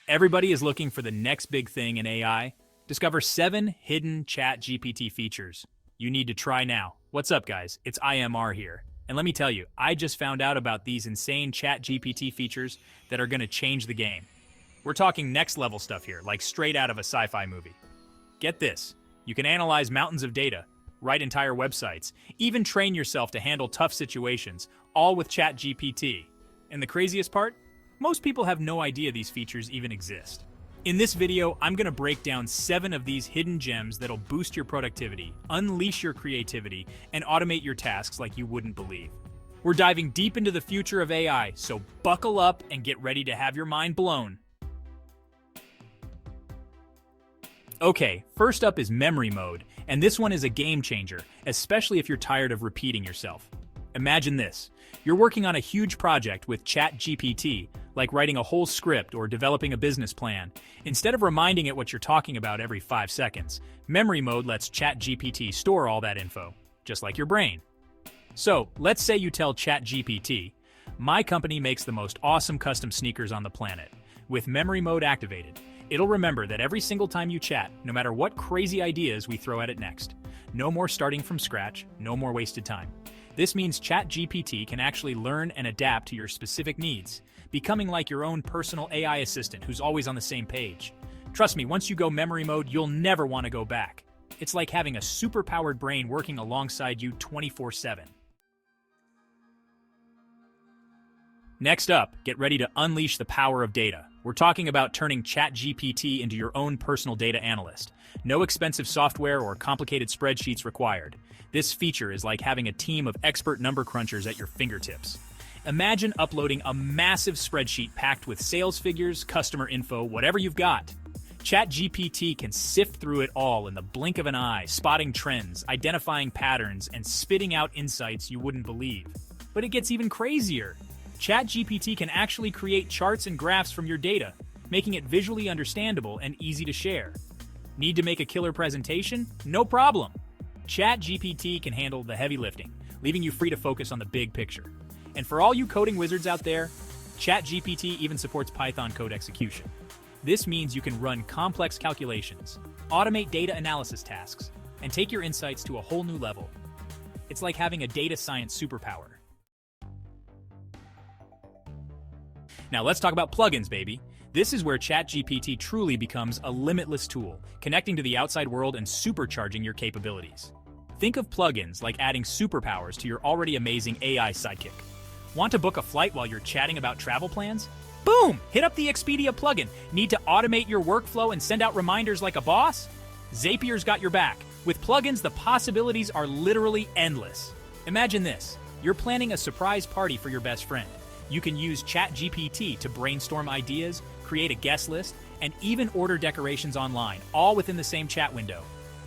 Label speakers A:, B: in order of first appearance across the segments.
A: Everybody is looking for the next big thing in AI. Discover 7 hidden ChatGPT features you need to try now. What's up, guys? It's IMR here. And let me tell you, I just found out about these insane ChatGPT features that are going to change the game. We're talking next level stuff here, like straight out of a sci-fi movie. Get this, you can analyze mountains of data, write entire websites, even train yourself to handle tough situations, all with ChatGPT. And the craziest part? Most people have no idea these features even exist. In this video, I'm going to break down 7 of these hidden gems that'll boost your productivity, unleash your creativity, and automate your tasks like you wouldn't believe. We're diving deep into the future of AI, so buckle up and get ready to have your mind blown. Okay, first up is memory mode, and this one is a game changer, especially if you're tired of repeating yourself. Imagine this. You're working on a huge project with ChatGPT, like writing a whole script or developing a business plan. Instead of reminding it what you're talking about every 5 seconds, memory mode lets ChatGPT store all that info, just like your brain. So, let's say you tell ChatGPT, "My company makes the most awesome custom sneakers on the planet." With memory mode activated, it'll remember that every single time you chat, no matter what crazy ideas we throw at it next. No more starting from scratch, no more wasted time. This means ChatGPT can actually learn and adapt to your specific needs, becoming like your own personal AI assistant who's always on the same page. Trust me, once you go memory mode, you'll never want to go back. It's like having a super-powered brain working alongside you 24/7. Next up, get ready to unleash the power of data. We're talking about turning ChatGPT into your own personal data analyst. No expensive software or complicated spreadsheets required. This feature is like having a team of expert number crunchers at your fingertips. Imagine uploading a massive spreadsheet packed with sales figures, customer info, whatever you've got. ChatGPT can sift through it all in the blink of an eye, spotting trends, identifying patterns, and spitting out insights you wouldn't believe. But it gets even crazier. ChatGPT can actually create charts and graphs from your data, making it visually understandable and easy to share. Need to make a killer presentation? No problem. ChatGPT can handle the heavy lifting, leaving you free to focus on the big picture. And for all you coding wizards out there, ChatGPT even supports Python code execution. This means you can run complex calculations, automate data analysis tasks, and take your insights to a whole new level. It's like having a data science superpower. Now let's talk about plugins, baby. This is where ChatGPT truly becomes a limitless tool, connecting to the outside world and supercharging your capabilities. Think of plugins like adding superpowers to your already amazing AI sidekick. Want to book a flight while you're chatting about travel plans? Boom! Hit up the Expedia plugin. Need to automate your workflow and send out reminders like a boss? Zapier's got your back. With plugins, the possibilities are literally endless. Imagine this. You're planning a surprise party for your best friend. You can use ChatGPT to brainstorm ideas, create a guest list, and even order decorations online, all within the same chat window.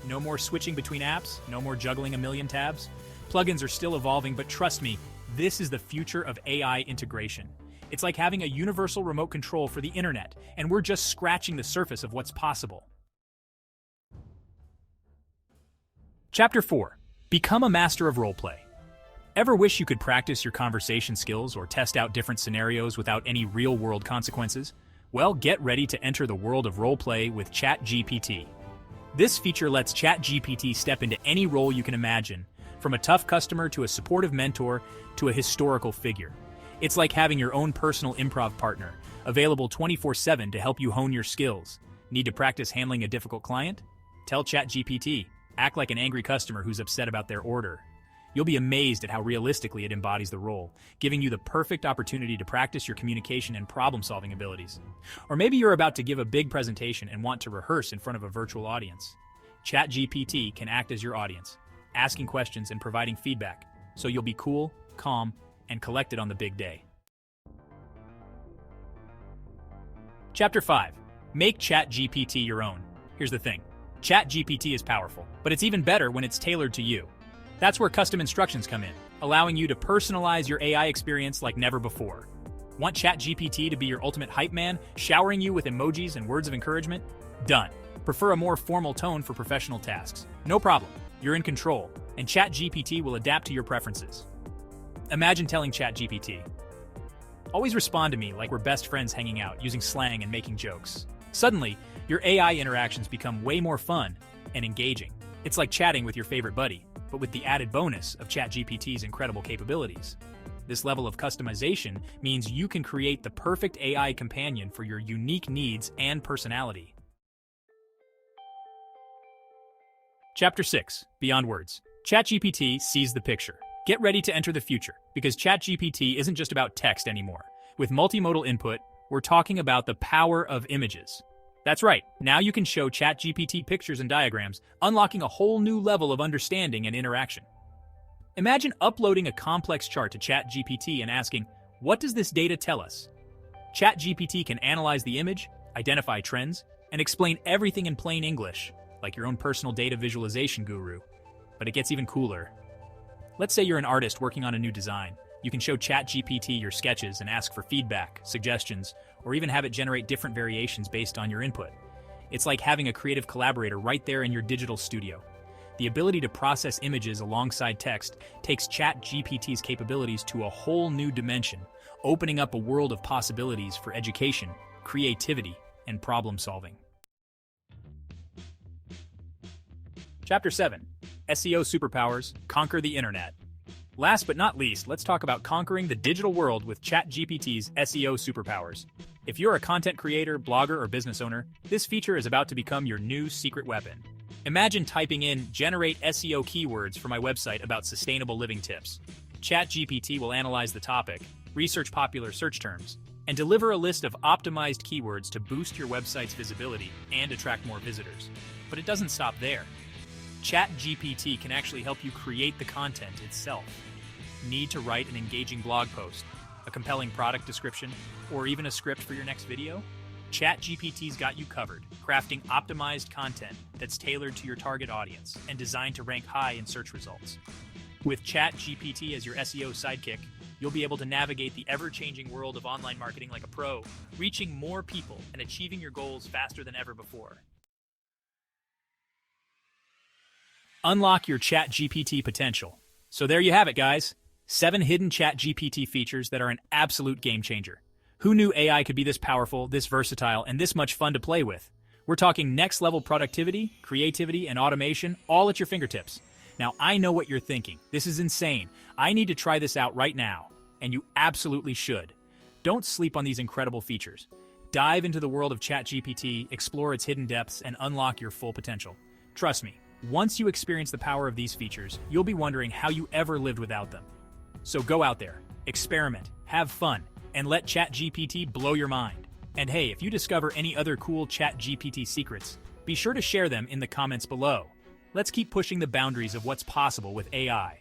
A: No more switching between apps, no more juggling a million tabs. Plugins are still evolving, but trust me, this is the future of AI integration. It's like having a universal remote control for the internet, and we're just scratching the surface of what's possible. Chapter 4. Become a master of roleplay. Ever wish you could practice your conversation skills or test out different scenarios without any real-world consequences? Well, get ready to enter the world of roleplay with ChatGPT. This feature lets ChatGPT step into any role you can imagine, from a tough customer to a supportive mentor to a historical figure. It's like having your own personal improv partner, available 24/7 to help you hone your skills. Need to practice handling a difficult client? Tell ChatGPT, act like an angry customer who's upset about their order. You'll be amazed at how realistically it embodies the role, giving you the perfect opportunity to practice your communication and problem-solving abilities. Or maybe you're about to give a big presentation and want to rehearse in front of a virtual audience. ChatGPT can act as your audience, asking questions and providing feedback, so you'll be cool, calm, and collected on the big day. Chapter 5. Make ChatGPT your own. Here's the thing. ChatGPT is powerful, but it's even better when it's tailored to you. That's where custom instructions come in, allowing you to personalize your AI experience like never before. Want ChatGPT to be your ultimate hype man, showering you with emojis and words of encouragement? Done. Prefer a more formal tone for professional tasks? No problem. You're in control, and ChatGPT will adapt to your preferences. Imagine telling ChatGPT, Always respond to me like we're best friends hanging out, using slang and making jokes. Suddenly, your AI interactions become way more fun and engaging. It's like chatting with your favorite buddy, but with the added bonus of ChatGPT's incredible capabilities. This level of customization means you can create the perfect AI companion for your unique needs and personality. Chapter 6, Beyond Words. ChatGPT sees the picture. Get ready to enter the future, because ChatGPT isn't just about text anymore. With multimodal input, we're talking about the power of images. That's right, now you can show ChatGPT pictures and diagrams, unlocking a whole new level of understanding and interaction. Imagine uploading a complex chart to ChatGPT and asking, "What does this data tell us?" ChatGPT can analyze the image, identify trends, and explain everything in plain English, like your own personal data visualization guru. But it gets even cooler. Let's say you're an artist working on a new design. You can show ChatGPT your sketches and ask for feedback, suggestions, or even have it generate different variations based on your input. It's like having a creative collaborator right there in your digital studio. The ability to process images alongside text takes ChatGPT's capabilities to a whole new dimension, opening up a world of possibilities for education, creativity, and problem solving. Chapter 7, SEO Superpowers, Conquer the Internet. Last but not least, let's talk about conquering the digital world with ChatGPT's SEO superpowers. If you're a content creator, blogger, or business owner, this feature is about to become your new secret weapon. Imagine typing in "generate SEO keywords for my website about sustainable living tips." ChatGPT will analyze the topic, research popular search terms, and deliver a list of optimized keywords to boost your website's visibility and attract more visitors. But it doesn't stop there. ChatGPT can actually help you create the content itself. Need to write an engaging blog post, a compelling product description, or even a script for your next video? ChatGPT's got you covered, crafting optimized content that's tailored to your target audience and designed to rank high in search results. With ChatGPT as your SEO sidekick, you'll be able to navigate the ever-changing world of online marketing like a pro, reaching more people and achieving your goals faster than ever before. Unlock your ChatGPT potential. So there you have it, guys. 7 hidden ChatGPT features that are an absolute game changer. Who knew AI could be this powerful, this versatile, and this much fun to play with? We're talking next-level productivity, creativity, and automation, all at your fingertips. Now, I know what you're thinking. This is insane. I need to try this out right now. And you absolutely should. Don't sleep on these incredible features. Dive into the world of ChatGPT, explore its hidden depths, and unlock your full potential. Trust me, once you experience the power of these features, you'll be wondering how you ever lived without them. So go out there, experiment, have fun, and let ChatGPT blow your mind. And hey, if you discover any other cool ChatGPT secrets, be sure to share them in the comments below. Let's keep pushing the boundaries of what's possible with AI.